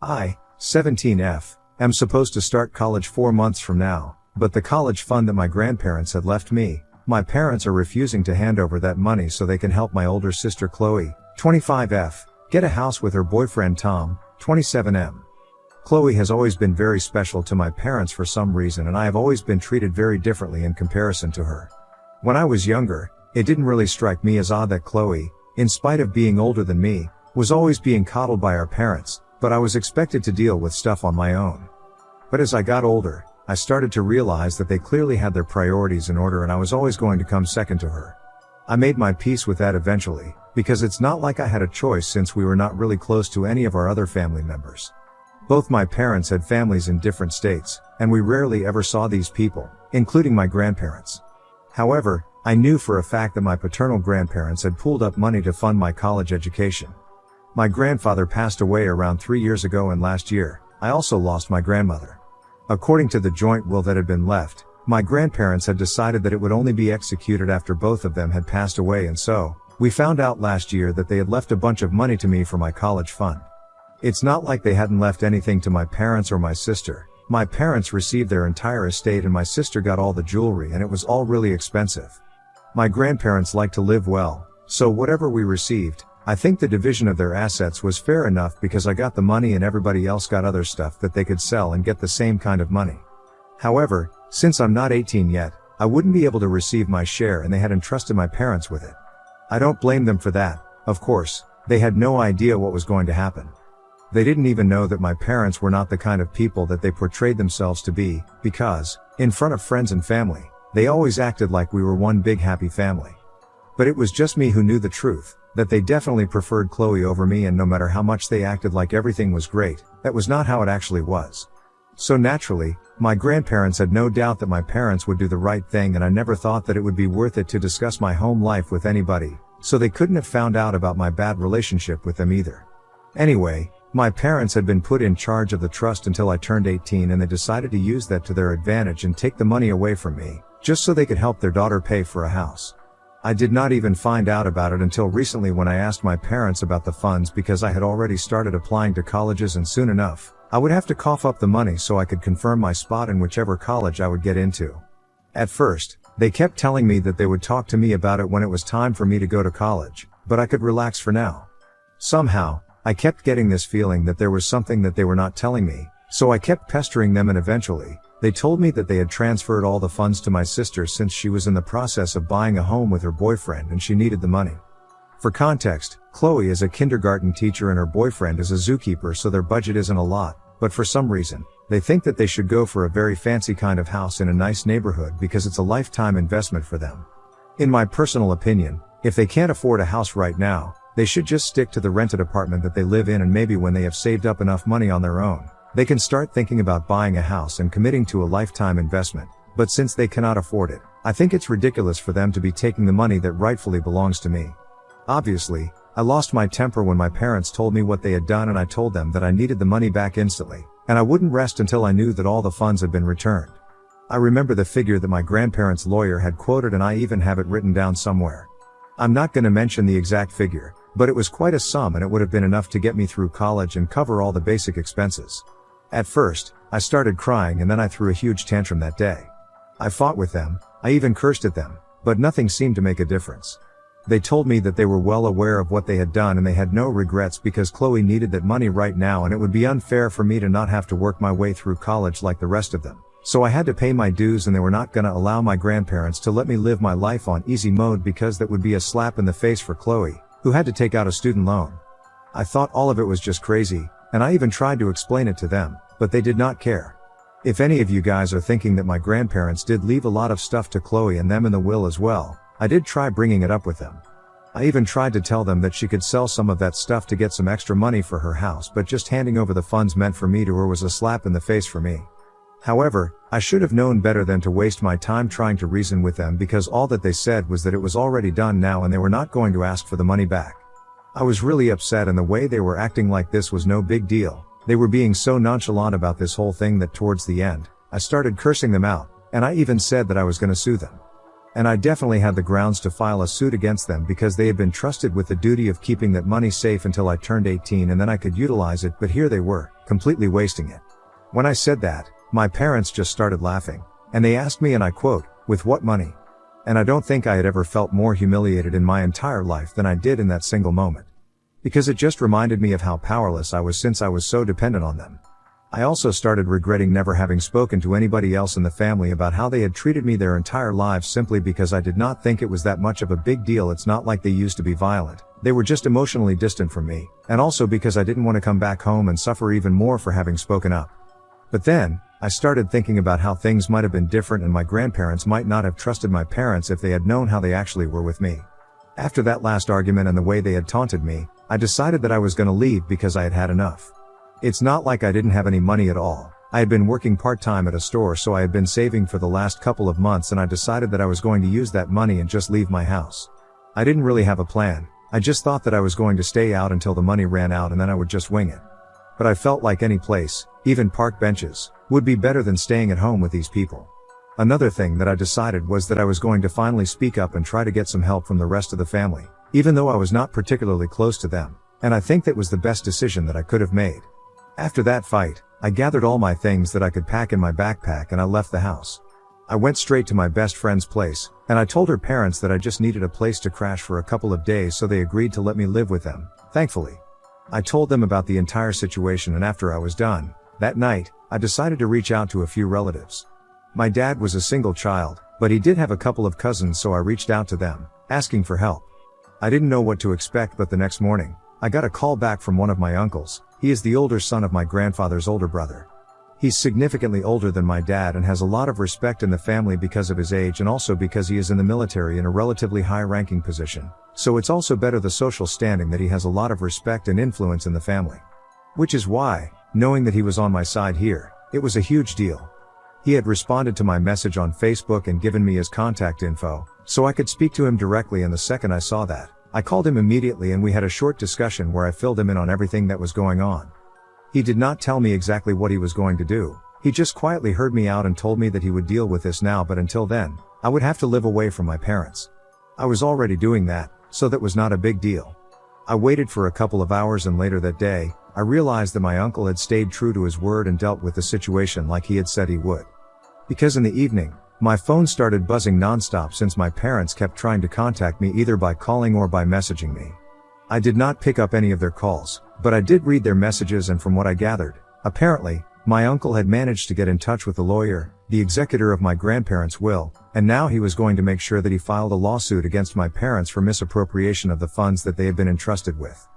I, 17F, am supposed to start college 4 months from now, but the college fund that my grandparents had left me, my parents are refusing to hand over that money so they can help my older sister Chloe, 25F, get a house with her boyfriend Tom, 27M. Chloe has always been very special to my parents for some reason, and I have always been treated very differently in comparison to her. When I was younger, it didn't really strike me as odd that Chloe, in spite of being older than me, was always being coddled by our parents, but I was expected to deal with stuff on my own. But as I got older, I started to realize that they clearly had their priorities in order and I was always going to come second to her. I made my peace with that eventually, because it's not like I had a choice since we were not really close to any of our other family members. Both my parents had families in different states, and we rarely ever saw these people, including my grandparents. However, I knew for a fact that my paternal grandparents had pooled up money to fund my college education. My grandfather passed away around 3 years ago, and last year, I also lost my grandmother. According to the joint will that had been left, my grandparents had decided that it would only be executed after both of them had passed away, and so, we found out last year that they had left a bunch of money to me for my college fund. It's not like they hadn't left anything to my parents or my sister. My parents received their entire estate and my sister got all the jewelry, and it was all really expensive. My grandparents like to live well, so whatever we received, I think the division of their assets was fair enough because I got the money and everybody else got other stuff that they could sell and get the same kind of money. However, since I'm not 18 yet, I wouldn't be able to receive my share and they had entrusted my parents with it. I don't blame them for that. Of course, they had no idea what was going to happen. They didn't even know that my parents were not the kind of people that they portrayed themselves to be, because, in front of friends and family, they always acted like we were one big happy family. But it was just me who knew the truth, that they definitely preferred Chloe over me, and no matter how much they acted like everything was great, that was not how it actually was. So naturally, my grandparents had no doubt that my parents would do the right thing, and I never thought that it would be worth it to discuss my home life with anybody, so they couldn't have found out about my bad relationship with them either. Anyway, my parents had been put in charge of the trust until I turned 18, and they decided to use that to their advantage and take the money away from me, just so they could help their daughter pay for a house. I did not even find out about it until recently when I asked my parents about the funds, because I had already started applying to colleges and soon enough, I would have to cough up the money so I could confirm my spot in whichever college I would get into. At first, they kept telling me that they would talk to me about it when it was time for me to go to college, but I could relax for now. Somehow, I kept getting this feeling that there was something that they were not telling me, so I kept pestering them, and eventually, they told me that they had transferred all the funds to my sister since she was in the process of buying a home with her boyfriend and she needed the money. For context, Chloe is a kindergarten teacher and her boyfriend is a zookeeper, so their budget isn't a lot, but for some reason, they think that they should go for a very fancy kind of house in a nice neighborhood because it's a lifetime investment for them. In my personal opinion, if they can't afford a house right now, they should just stick to the rented apartment that they live in, and maybe when they have saved up enough money on their own, they can start thinking about buying a house and committing to a lifetime investment. But since they cannot afford it, I think it's ridiculous for them to be taking the money that rightfully belongs to me. Obviously, I lost my temper when my parents told me what they had done, and I told them that I needed the money back instantly, and I wouldn't rest until I knew that all the funds had been returned. I remember the figure that my grandparents' lawyer had quoted, and I even have it written down somewhere. I'm not going to mention the exact figure, but it was quite a sum, and it would have been enough to get me through college and cover all the basic expenses. At first, I started crying, and then I threw a huge tantrum that day. I fought with them, I even cursed at them, but nothing seemed to make a difference. They told me that they were well aware of what they had done and they had no regrets because Chloe needed that money right now, and it would be unfair for me to not have to work my way through college like the rest of them. So I had to pay my dues, and they were not gonna allow my grandparents to let me live my life on easy mode because that would be a slap in the face for Chloe, who had to take out a student loan. I thought all of it was just crazy, and I even tried to explain it to them, but they did not care. If any of you guys are thinking that my grandparents did leave a lot of stuff to Chloe and them in the will as well, I did try bringing it up with them. I even tried to tell them that she could sell some of that stuff to get some extra money for her house, but just handing over the funds meant for me to her was a slap in the face for me. However, I should have known better than to waste my time trying to reason with them, because all that they said was that it was already done now and they were not going to ask for the money back. I was really upset, and the way they were acting like this was no big deal. They were being so nonchalant about this whole thing that towards the end, I started cursing them out, and I even said that I was going to sue them. And I definitely had the grounds to file a suit against them because they had been trusted with the duty of keeping that money safe until I turned 18 and then I could utilize it, but here they were, completely wasting it. When I said that, my parents just started laughing. And they asked me, and I quote, "With what money?" And I don't think I had ever felt more humiliated in my entire life than I did in that single moment. Because it just reminded me of how powerless I was since I was so dependent on them. I also started regretting never having spoken to anybody else in the family about how they had treated me their entire lives simply because I did not think it was that much of a big deal. It's not like they used to be violent. They were just emotionally distant from me, and also because I didn't want to come back home and suffer even more for having spoken up. But then, I started thinking about how things might have been different and my grandparents might not have trusted my parents if they had known how they actually were with me. After that last argument and the way they had taunted me, I decided that I was going to leave because I had had enough. It's not like I didn't have any money at all. I had been working part-time at a store, so I had been saving for the last couple of months, and I decided that I was going to use that money and just leave my house. I didn't really have a plan. I just thought that I was going to stay out until the money ran out and then I would just wing it. But I felt like any place, even park benches, would be better than staying at home with these people. Another thing that I decided was that I was going to finally speak up and try to get some help from the rest of the family, even though I was not particularly close to them, and I think that was the best decision that I could have made. After that fight, I gathered all my things that I could pack in my backpack and I left the house. I went straight to my best friend's place, and I told her parents that I just needed a place to crash for a couple of days, so they agreed to let me live with them, thankfully. I told them about the entire situation, and after I was done, that night, I decided to reach out to a few relatives. My dad was a single child, but he did have a couple of cousins, so I reached out to them, asking for help. I didn't know what to expect, but the next morning, I got a call back from one of my uncles. He is the older son of my grandfather's older brother. He's significantly older than my dad and has a lot of respect in the family because of his age and also because he is in the military in a relatively high-ranking position. So it's also better the social standing that he has a lot of respect and influence in the family. Which is why, knowing that he was on my side here, it was a huge deal. He had responded to my message on Facebook and given me his contact info, so I could speak to him directly, and the second I saw that, I called him immediately and we had a short discussion where I filled him in on everything that was going on. He did not tell me exactly what he was going to do. He just quietly heard me out and told me that he would deal with this now, but until then, I would have to live away from my parents. I was already doing that, so that was not a big deal. I waited for a couple of hours, and later that day, I realized that my uncle had stayed true to his word and dealt with the situation like he had said he would. Because in the evening, my phone started buzzing nonstop since my parents kept trying to contact me either by calling or by messaging me. I did not pick up any of their calls, but I did read their messages, and from what I gathered, apparently, my uncle had managed to get in touch with the lawyer, the executor of my grandparents' will, and now he was going to make sure that he filed a lawsuit against my parents for misappropriation of the funds that they had been entrusted with.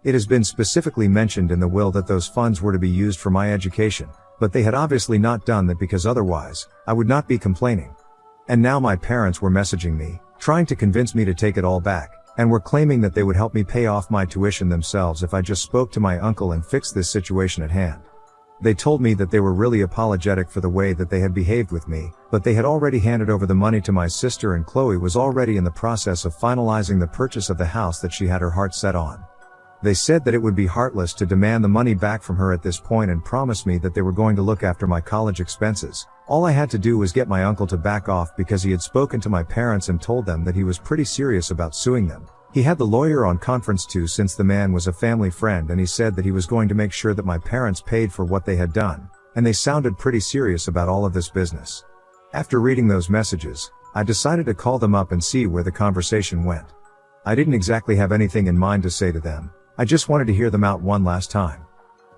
It has been specifically mentioned in the will that those funds were to be used for my education, but they had obviously not done that because otherwise, I would not be complaining. And now my parents were messaging me, trying to convince me to take it all back, and were claiming that they would help me pay off my tuition themselves if I just spoke to my uncle and fixed this situation at hand. They told me that they were really apologetic for the way that they had behaved with me, but they had already handed over the money to my sister, and Chloe was already in the process of finalizing the purchase of the house that she had her heart set on. They said that it would be heartless to demand the money back from her at this point and promised me that they were going to look after my college expenses. All I had to do was get my uncle to back off because he had spoken to my parents and told them that he was pretty serious about suing them. He had the lawyer on conference too, since the man was a family friend, and he said that he was going to make sure that my parents paid for what they had done, and they sounded pretty serious about all of this business. After reading those messages, I decided to call them up and see where the conversation went. I didn't exactly have anything in mind to say to them. I just wanted to hear them out one last time.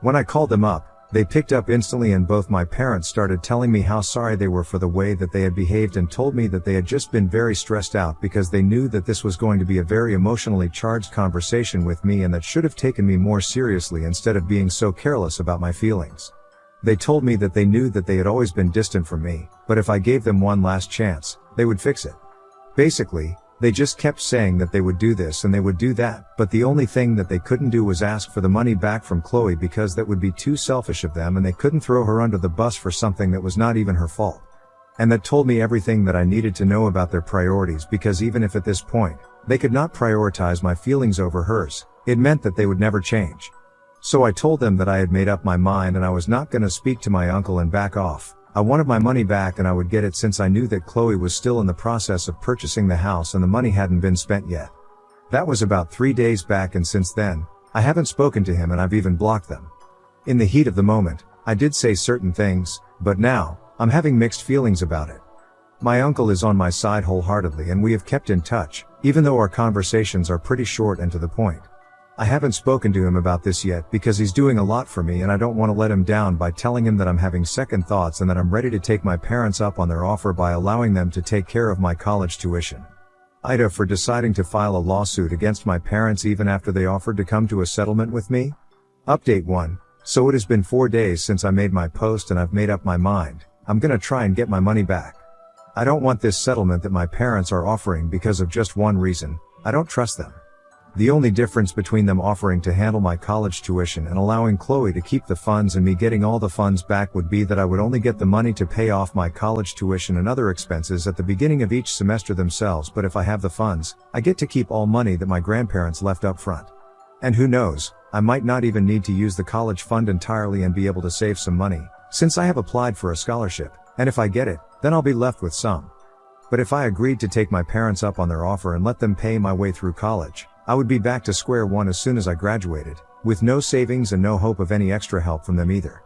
When I called them up, they picked up instantly, and both my parents started telling me how sorry they were for the way that they had behaved and told me that they had just been very stressed out because they knew that this was going to be a very emotionally charged conversation with me and that should have taken me more seriously instead of being so careless about my feelings. They told me that they knew that they had always been distant from me, but if I gave them one last chance, they would fix it. Basically, they just kept saying that they would do this and they would do that, but the only thing that they couldn't do was ask for the money back from Chloe because that would be too selfish of them, and they couldn't throw her under the bus for something that was not even her fault. And that told me everything that I needed to know about their priorities, because even if at this point, they could not prioritize my feelings over hers, it meant that they would never change. So I told them that I had made up my mind and I was not going to speak to my uncle and back off. I wanted my money back and I would get it since I knew that Chloe was still in the process of purchasing the house and the money hadn't been spent yet. That was about 3 days back, and since then, I haven't spoken to him and I've even blocked them. In the heat of the moment, I did say certain things, but now, I'm having mixed feelings about it. My uncle is on my side wholeheartedly and we have kept in touch, even though our conversations are pretty short and to the point. I haven't spoken to him about this yet because he's doing a lot for me and I don't want to let him down by telling him that I'm having second thoughts and that I'm ready to take my parents up on their offer by allowing them to take care of my college tuition. Ida for deciding to file a lawsuit against my parents even after they offered to come to a settlement with me. Update 1. So it has been 4 days since I made my post and I've made up my mind. I'm gonna try and get my money back. I don't want this settlement that my parents are offering because of just one reason: I don't trust them. The only difference between them offering to handle my college tuition and allowing Chloe to keep the funds and me getting all the funds back would be that I would only get the money to pay off my college tuition and other expenses at the beginning of each semester themselves, but if I have the funds, I get to keep all money that my grandparents left up front. And who knows, I might not even need to use the college fund entirely and be able to save some money, since I have applied for a scholarship, and if I get it, then I'll be left with some. But if I agreed to take my parents up on their offer and let them pay my way through college, I would be back to square one as soon as I graduated, with no savings and no hope of any extra help from them either.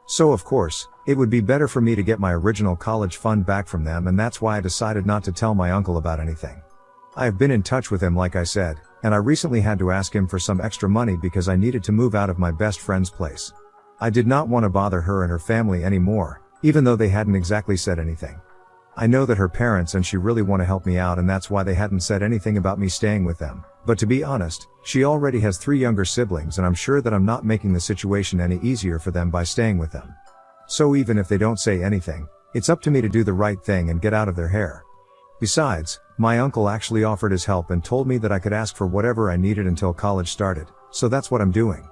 So of course, it would be better for me to get my original college fund back from them, and that's why I decided not to tell my uncle about anything. I have been in touch with him like I said, and I recently had to ask him for some extra money because I needed to move out of my best friend's place. I did not want to bother her and her family anymore, even though they hadn't exactly said anything. I know that her parents and she really want to help me out, and that's why they hadn't said anything about me staying with them. But to be honest, she already has 3 younger siblings and I'm sure that I'm not making the situation any easier for them by staying with them. So even if they don't say anything, it's up to me to do the right thing and get out of their hair. Besides, my uncle actually offered his help and told me that I could ask for whatever I needed until college started, so that's what I'm doing.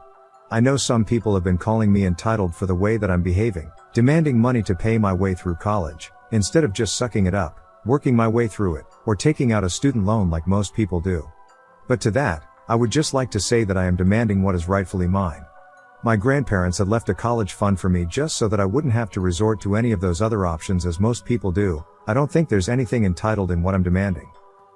I know some people have been calling me entitled for the way that I'm behaving, demanding money to pay my way through college, instead of just sucking it up, working my way through it, or taking out a student loan like most people do. But to that, I would just like to say that I am demanding what is rightfully mine. My grandparents had left a college fund for me just so that I wouldn't have to resort to any of those other options as most people do. I don't think there's anything entitled in what I'm demanding.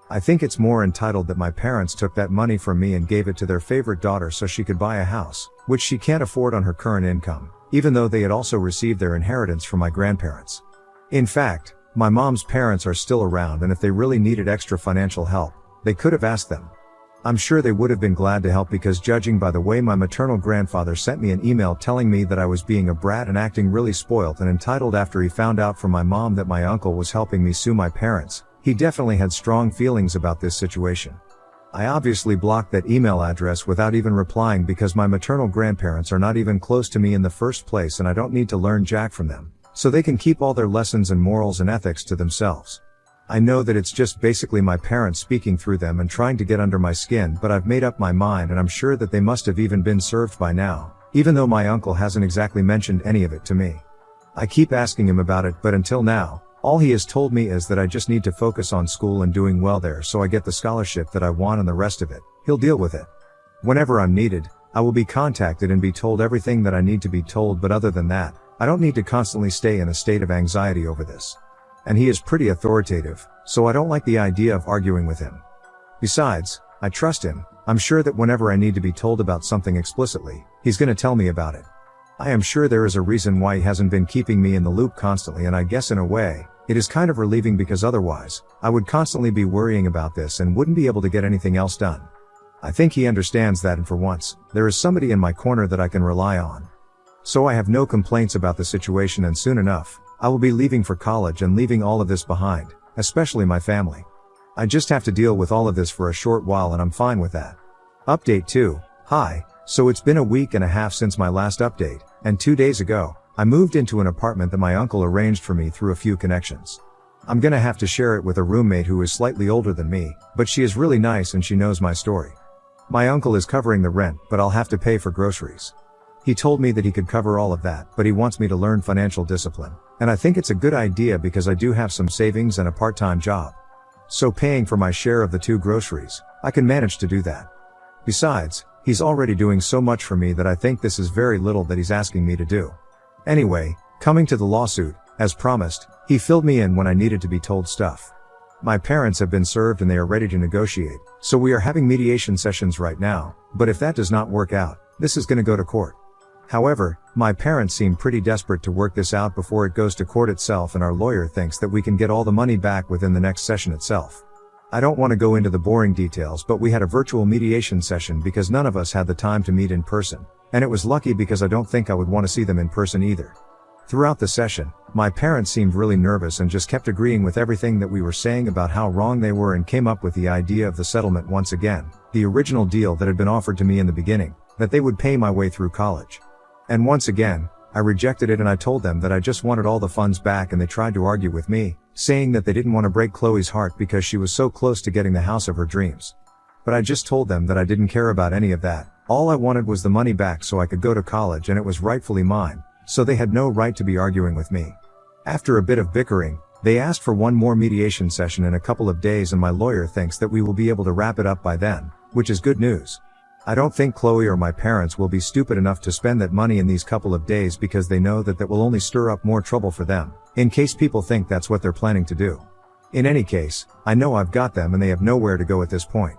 I think it's more entitled that my parents took that money from me and gave it to their favorite daughter so she could buy a house, which she can't afford on her current income, even though they had also received their inheritance from my grandparents. In fact, my mom's parents are still around, and if they really needed extra financial help, they could have asked them. I'm sure they would have been glad to help, because judging by the way my maternal grandfather sent me an email telling me that I was being a brat and acting really spoilt and entitled after he found out from my mom that my uncle was helping me sue my parents, he definitely had strong feelings about this situation. I obviously blocked that email address without even replying because my maternal grandparents are not even close to me in the first place and I don't need to learn jack from them, so they can keep all their lessons and morals and ethics to themselves. I know that it's just basically my parents speaking through them and trying to get under my skin, but I've made up my mind and I'm sure that they must have even been served by now, even though my uncle hasn't exactly mentioned any of it to me. I keep asking him about it, but until now, all he has told me is that I just need to focus on school and doing well there so I get the scholarship that I want, and the rest of it, he'll deal with it. Whenever I'm needed, I will be contacted and be told everything that I need to be told, but other than that, I don't need to constantly stay in a state of anxiety over this. And he is pretty authoritative, so I don't like the idea of arguing with him. Besides, I trust him. I'm sure that whenever I need to be told about something explicitly, he's gonna tell me about it. I am sure there is a reason why he hasn't been keeping me in the loop constantly, and I guess in a way, it is kind of relieving because otherwise, I would constantly be worrying about this and wouldn't be able to get anything else done. I think he understands that, and for once, there is somebody in my corner that I can rely on. So I have no complaints about the situation, and soon enough, I will be leaving for college and leaving all of this behind, especially my family. I just have to deal with all of this for a short while and I'm fine with that. Update 2. Hi, so it's been a week and a half since my last update, and 2 days ago, I moved into an apartment that my uncle arranged for me through a few connections. I'm gonna have to share it with a roommate who is slightly older than me, but she is really nice and she knows my story. My uncle is covering the rent, but I'll have to pay for groceries. He told me that he could cover all of that, but he wants me to learn financial discipline, and I think it's a good idea because I do have some savings and a part-time job. So paying for my share of the 2 groceries, I can manage to do that. Besides, he's already doing so much for me that I think this is very little that he's asking me to do. Anyway, coming to the lawsuit, As promised, he filled me in when I needed to be told stuff. My parents have been served and they are ready to negotiate, so we are having mediation sessions right now, but if that does not work out, this is gonna go to court. However, my parents seem pretty desperate to work this out before it goes to court itself, and our lawyer thinks that we can get all the money back within the next session itself. I don't want to go into the boring details, but we had a virtual mediation session because none of us had the time to meet in person, and it was lucky because I don't think I would want to see them in person either. Throughout the session, my parents seemed really nervous and just kept agreeing with everything that we were saying about how wrong they were, and came up with the idea of the settlement once again, the original deal that had been offered to me in the beginning, that they would pay my way through college. And once again, I rejected it and I told them that I just wanted all the funds back, and they tried to argue with me, saying that they didn't want to break Chloe's heart because she was so close to getting the house of her dreams. But I just told them that I didn't care about any of that. All I wanted was the money back so I could go to college, and it was rightfully mine, so they had no right to be arguing with me. After a bit of bickering, they asked for one more mediation session in a couple of days, and my lawyer thinks that we will be able to wrap it up by then, which is good news. I don't think Chloe or my parents will be stupid enough to spend that money in these couple of days, because they know that will only stir up more trouble for them, in case people think that's what they're planning to do. In any case, I know I've got them and they have nowhere to go at this point.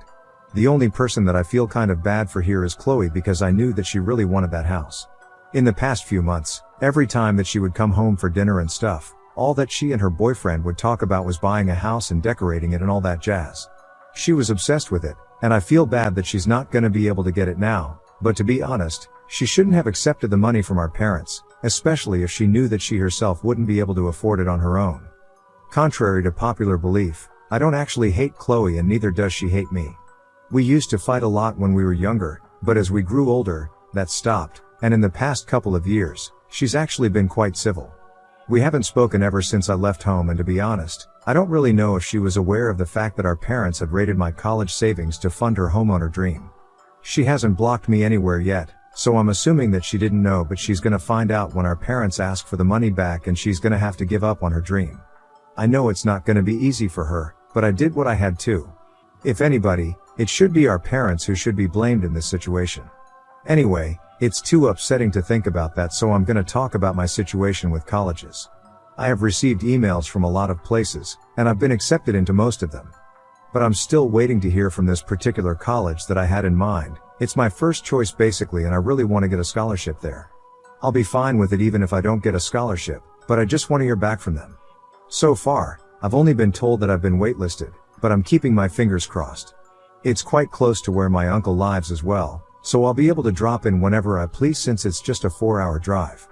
The only person that I feel kind of bad for here is Chloe, because I knew that she really wanted that house. In the past few months, every time that she would come home for dinner and stuff, all that she and her boyfriend would talk about was buying a house and decorating it and all that jazz. She was obsessed with it, and I feel bad that she's not gonna be able to get it now, but to be honest, she shouldn't have accepted the money from our parents, especially if she knew that she herself wouldn't be able to afford it on her own. Contrary to popular belief, I don't actually hate Chloe, and neither does she hate me. We used to fight a lot when we were younger, but as we grew older, that stopped, and in the past couple of years, she's actually been quite civil. We haven't spoken ever since I left home, and to be honest, I don't really know if she was aware of the fact that our parents had raided my college savings to fund her homeowner dream. She hasn't blocked me anywhere yet, so I'm assuming that she didn't know, but she's gonna find out when our parents ask for the money back, and she's gonna have to give up on her dream. I know it's not gonna be easy for her, but I did what I had to. If anybody, it should be our parents who should be blamed in this situation. Anyway, it's too upsetting to think about that, so I'm gonna talk about my situation with colleges. I have received emails from a lot of places, and I've been accepted into most of them. But I'm still waiting to hear from this particular college that I had in mind. It's my first choice basically, and I really want to get a scholarship there. I'll be fine with it even if I don't get a scholarship, but I just want to hear back from them. So far, I've only been told that I've been waitlisted, but I'm keeping my fingers crossed. It's quite close to where my uncle lives as well, so I'll be able to drop in whenever I please, since it's just a 4-hour drive.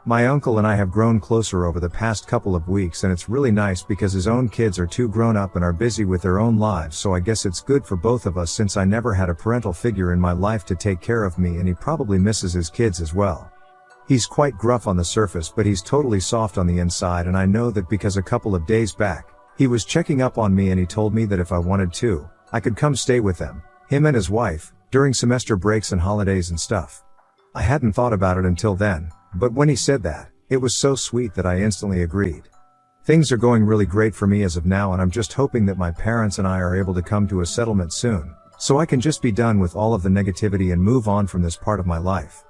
My uncle and I have grown closer over the past couple of weeks, and it's really nice because his own kids are too grown up and are busy with their own lives, so I guess it's good for both of us, since I never had a parental figure in my life to take care of me, and he probably misses his kids as well. He's quite gruff on the surface, but he's totally soft on the inside, and I know that because a couple of days back, he was checking up on me and he told me that if I wanted to, I could come stay with them, him and his wife, during semester breaks and holidays and stuff. I hadn't thought about it until then, but when he said that, it was so sweet that I instantly agreed. Things are going really great for me as of now, and I'm just hoping that my parents and I are able to come to a settlement soon, so I can just be done with all of the negativity and move on from this part of my life.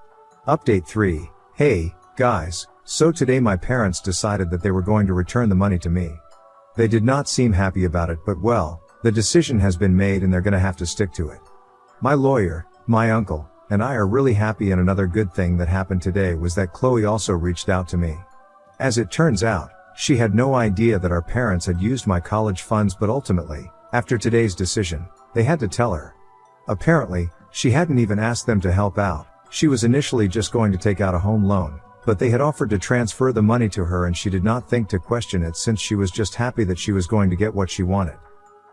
Update 3. Hey, guys, so today my parents decided that they were going to return the money to me. They did not seem happy about it, but well, the decision has been made and they're gonna have to stick to it. My lawyer, my uncle, and I are really happy, and another good thing that happened today was that Chloe also reached out to me. As it turns out, she had no idea that our parents had used my college funds, but ultimately, after today's decision, they had to tell her. Apparently, she hadn't even asked them to help out. She was initially just going to take out a home loan, but they had offered to transfer the money to her, and she did not think to question it, since she was just happy that she was going to get what she wanted.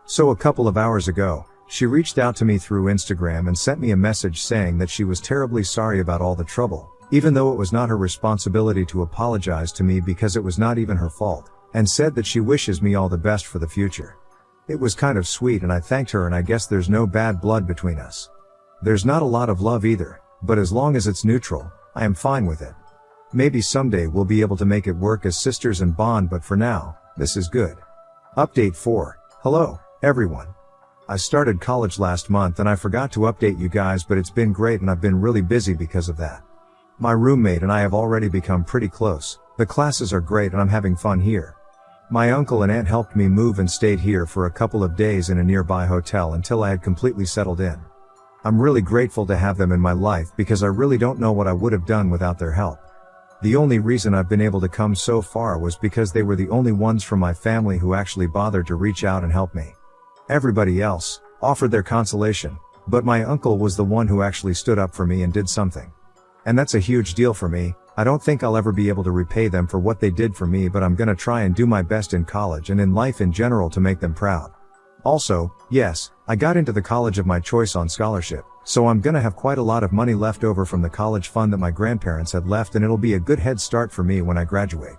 So a couple of hours ago, she reached out to me through Instagram and sent me a message saying that she was terribly sorry about all the trouble, even though it was not her responsibility to apologize to me because it was not even her fault, and said that she wishes me all the best for the future. It was kind of sweet, and I thanked her, and I guess there's no bad blood between us. There's not a lot of love either, but as long as it's neutral, I am fine with it. Maybe someday we'll be able to make it work as sisters and bond, but for now, this is good. Update 4. Hello, everyone. I started college last month and I forgot to update you guys, but it's been great and I've been really busy because of that. My roommate and I have already become pretty close, The classes are great and I'm having fun here. My uncle and aunt helped me move and stayed here for a couple of days in a nearby hotel until I had completely settled in. I'm really grateful to have them in my life because I really don't know what I would have done without their help. The only reason I've been able to come so far was because they were the only ones from my family who actually bothered to reach out and help me. Everybody else offered their consolation, but my uncle was the one who actually stood up for me and did something. And that's a huge deal for me. I don't think I'll ever be able to repay them for what they did for me, but I'm gonna try and do my best in college and in life in general to make them proud. Also, yes, I got into the college of my choice on scholarship, so I'm gonna have quite a lot of money left over from the college fund that my grandparents had left, and it'll be a good head start for me when I graduate.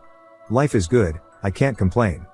Life is good, I can't complain.